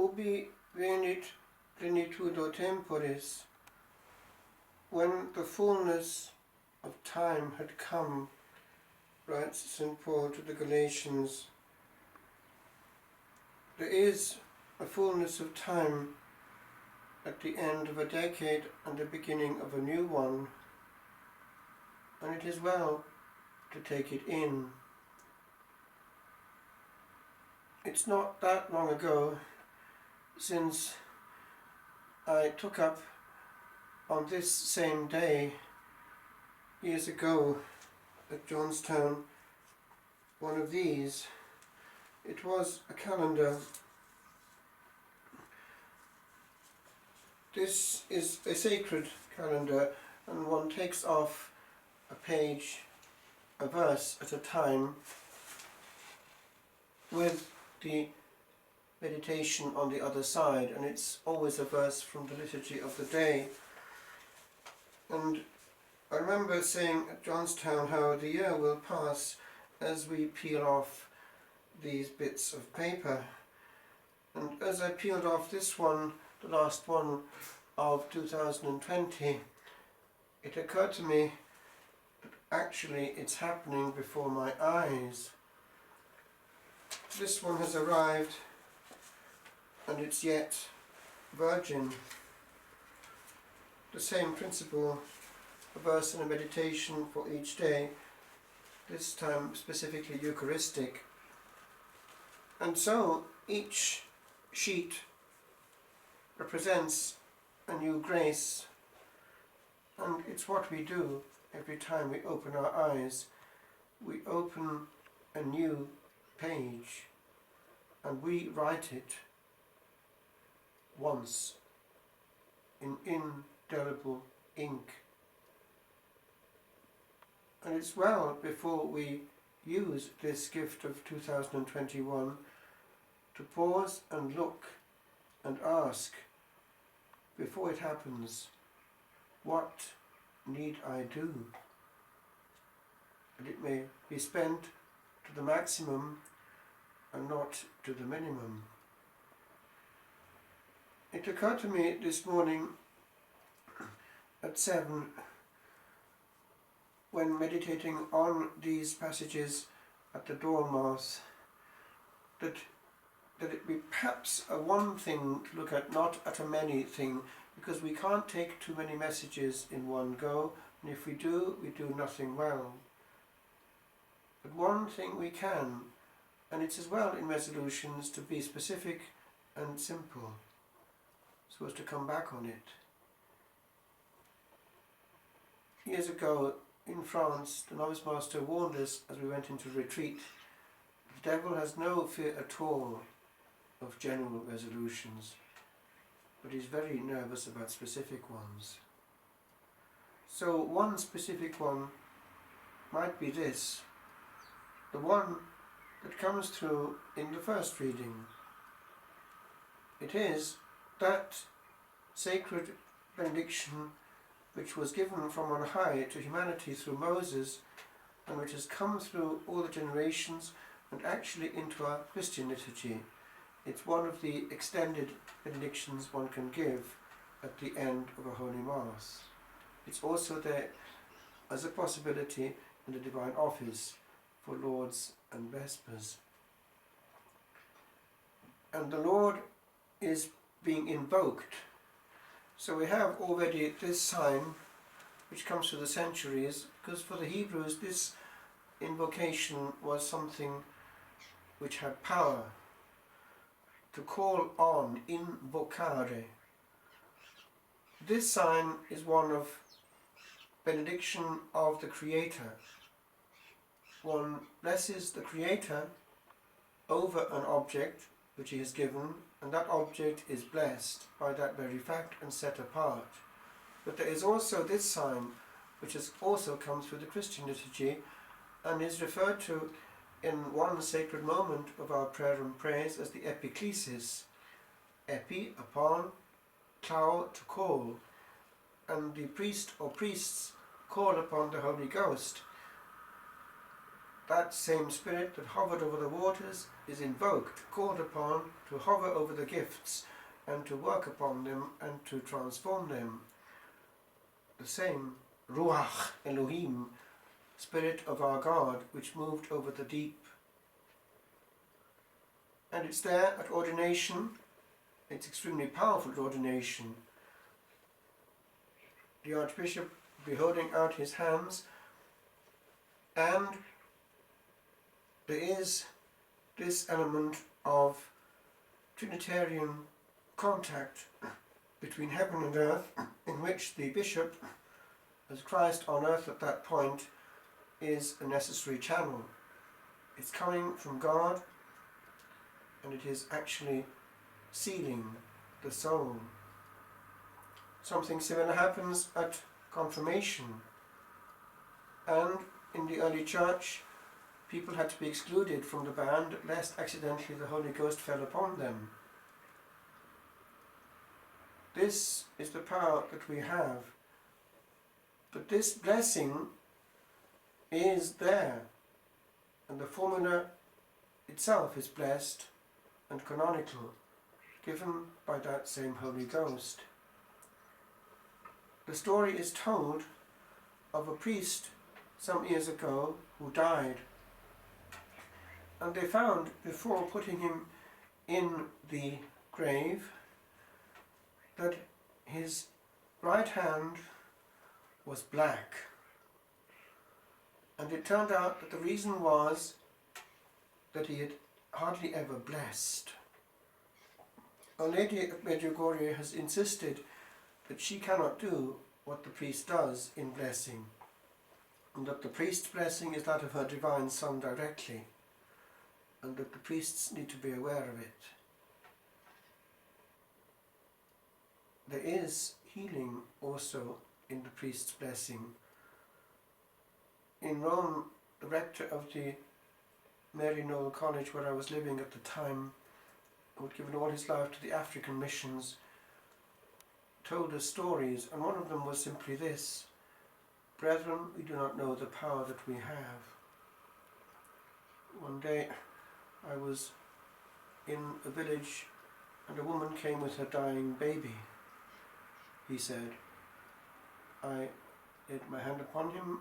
ubi venit plenitudo temporis, when the fullness of time had come, writes St. Paul to the Galatians. There is a fullness of time at the end of a decade and the beginning of a new one, and it is well to take it in. It's not that long ago since I took up on this same day, years ago at Johnstown, one of these. It was a calendar. This is a sacred calendar, and one takes off a page, a verse at a time, with the meditation on the other side, and it's always a verse from the liturgy of the day. And I remember saying at Johnstown how the year will pass as we peel off these bits of paper. And as I peeled off this one, the last one of 2020, it occurred to me that actually it's happening before my eyes. This one has arrived and it's yet virgin. The same principle, a verse and a meditation for each day, this time specifically Eucharistic. And so each sheet represents a new grace, and it's what we do every time we open our eyes. We open a new page and we write it once in indelible ink. And it's well, before we use this gift of 2021, to pause and look and ask, before it happens, what need I do? And it may be spent to the maximum and not to the minimum. It occurred to me this morning at 7, when meditating on these passages at the Dormouse, that it be perhaps a one thing to look at, not at a many thing, because we can't take too many messages in one go, and if we do nothing well. But one thing we can, and it's as well in resolutions to be specific and simple, so as to come back on it. Years ago in France, the novice master warned us as we went into retreat, the devil has no fear at all of general resolutions, but he's very nervous about specific ones. So one specific one might be this, the one that comes through in the first reading. It is that sacred benediction which was given from on high to humanity through Moses, and which has come through all the generations and actually into our Christian liturgy. It's one of the extended benedictions one can give at the end of a Holy Mass. It's also there as a possibility in the Divine Office for Lauds and Vespers. And the Lord is being invoked. So we have already this sign which comes through the centuries, because for the Hebrews this invocation was something which had power. To call on, invocare. This sign is one of benediction of the Creator. One blesses the Creator over an object which he has given, and that object is blessed by that very fact and set apart. But there is also this sign which has also come through the Christian liturgy and is referred to in one sacred moment of our prayer and praise as the epiclesis. Epi, upon, clau, to call. And the priest or priests call upon the Holy Ghost. that same Spirit that hovered over the waters is invoked, called upon to hover over the gifts and to work upon them and to transform them. The same Ruach Elohim, Spirit of our God, which moved over the deep. And it's there at ordination. It's extremely powerful at ordination. The Archbishop will be holding out his hands, and there is this element of Trinitarian contact between heaven and earth, in which the bishop, as Christ on earth at that point, is a necessary channel. It's coming from God, and it is actually sealing the soul. Something similar happens at confirmation, and in the early church people had to be excluded from the band lest accidentally the Holy Ghost fell upon them. This is the power that we have. But this blessing is there, and the formula itself is blessed and canonical, given by that same Holy Ghost. The story is told of a priest some years ago who died, and they found, before putting him in the grave, that his right hand was black. And it turned out that the reason was that he had hardly ever blessed. Our Lady of Medjugorje has insisted that she cannot do what the priest does in blessing, and that the priest's blessing is that of her Divine Son directly, and that the priests need to be aware of it. There is healing also in the priest's blessing. In Rome, the rector of the Mary Noel College, where I was living at the time, who had given all his life to the African missions, told us stories, and one of them was simply this: "Brethren, we do not know the power that we have." One day I was in a village, and a woman came with her dying baby. He said, I laid my hand upon him,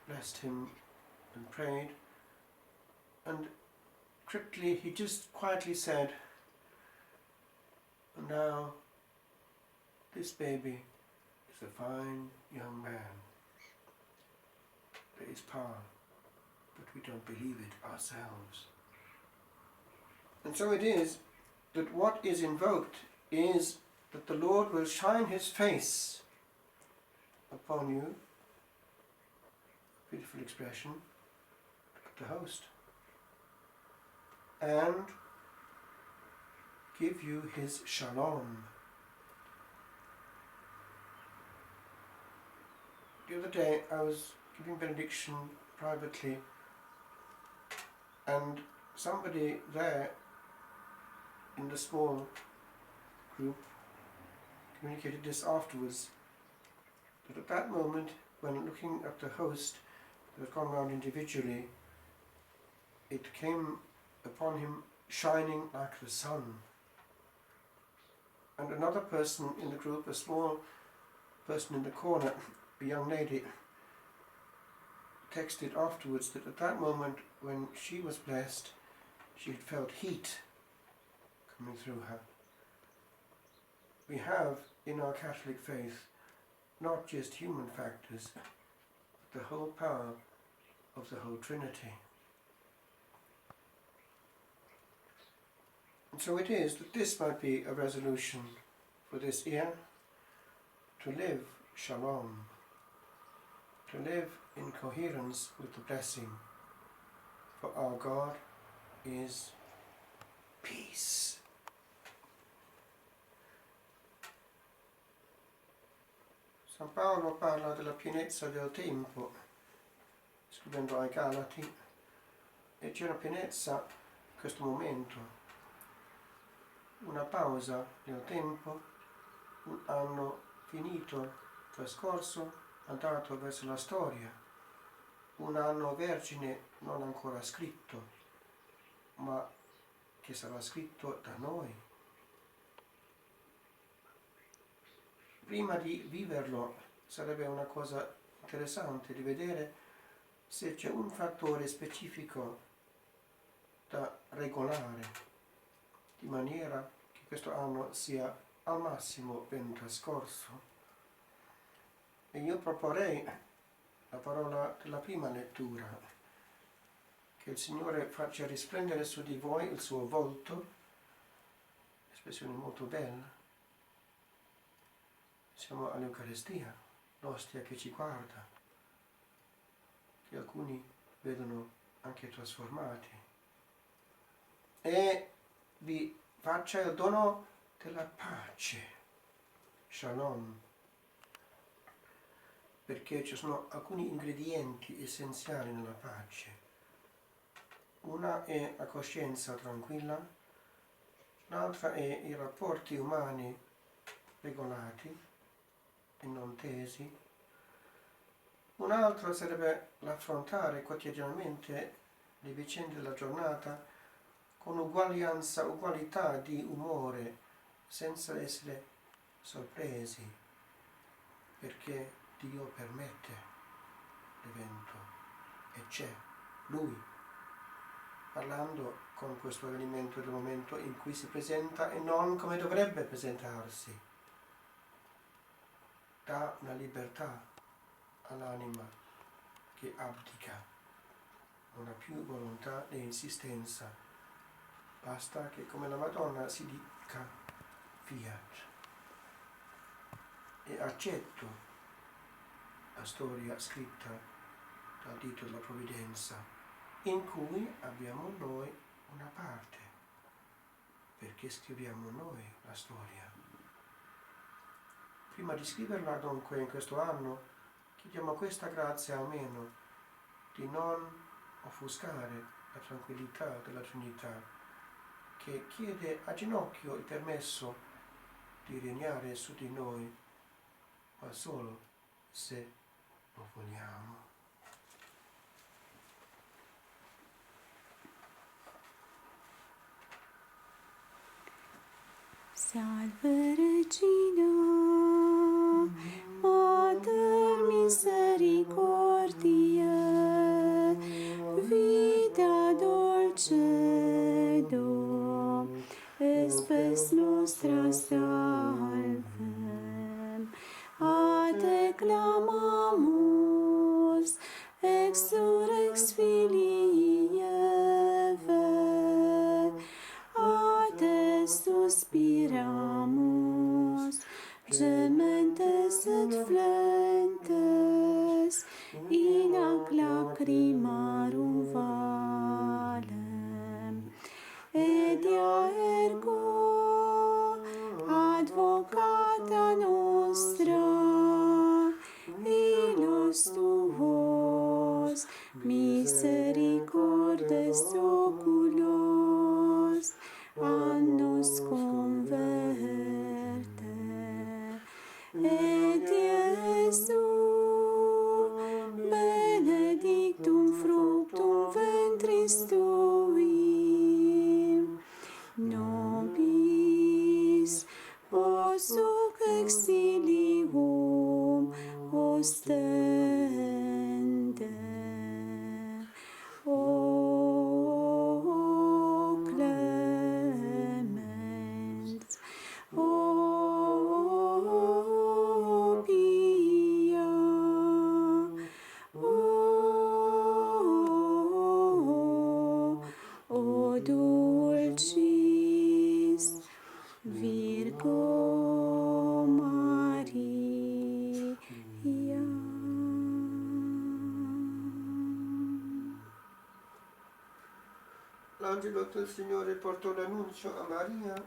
blessed him and prayed, and quickly he just quietly said, "And now this baby is a fine young man. There is power, but we don't believe it ourselves." And so it is that what is invoked is that the Lord will shine his face upon you, beautiful expression, the host, and give you his shalom. The other day I was giving benediction privately, and somebody there in the small group communicated this afterwards, that at that moment, when looking at the host that had gone round individually, it came upon him shining like the sun. And another person in the group, a small person in the corner, a young lady, texted afterwards that at that moment when she was blessed, she had felt heat coming through her. We have in our Catholic faith not just human factors, but the whole power of the whole Trinity. And so it is that this might be a resolution for this year, to live shalom, to live in coherence with the blessing, for our God is peace. San Paolo parla della pienezza del tempo, scrivendo ai Galati, e c'è una pienezza in questo momento, una pausa nel tempo, un anno finito, trascorso, andato verso la storia, un anno vergine non ancora scritto, ma che sarà scritto da noi. Prima di viverlo sarebbe una cosa interessante di vedere se c'è un fattore specifico da regolare, di maniera che questo anno sia al massimo ben trascorso. E io proporrei la parola della prima lettura, che il Signore faccia risplendere su di voi il suo volto, espressione molto bella. Siamo all'Eucaristia, l'ostia che ci guarda, che alcuni vedono anche trasformati, e vi faccia il dono della pace, shalom, perché ci sono alcuni ingredienti essenziali nella pace. Una è la coscienza tranquilla, l'altra è i rapporti umani regolati e non tesi. Un altro sarebbe l'affrontare quotidianamente le vicende della giornata con ugualità di umore, senza essere sorpresi, perché Dio permette l'evento e c'è Lui, parlando con questo avvenimento del momento in cui si presenta e non come dovrebbe presentarsi. Dà una libertà all'anima che abdica, non ha più volontà né insistenza, basta che come la Madonna si dica fiat e accetto la storia scritta dal dito della provvidenza, in cui abbiamo noi una parte, perché scriviamo noi la storia. Prima di scriverla dunque in questo anno chiediamo questa grazia almeno di non offuscare la tranquillità della Trinità, che chiede a ginocchio il permesso di regnare su di noi, ma solo se lo vogliamo. Salve Regina, Mater misericordiae, vita dulcedo, et spes nostra salvem. A te clamamus, exsurrex Filii Eve, a te suspiramus, gementes et flentes, in ac lacrimarum valem. Edia ergo, advocata nostra, illos tuos misericordes oculos, annos converte, et Iesu benedictum fructum ventris tui, nobis posuc exilium ostende. O clemens, o pia, o dulcis Virgo Maria. L'angelo del Signore portò l'annunzio a Maria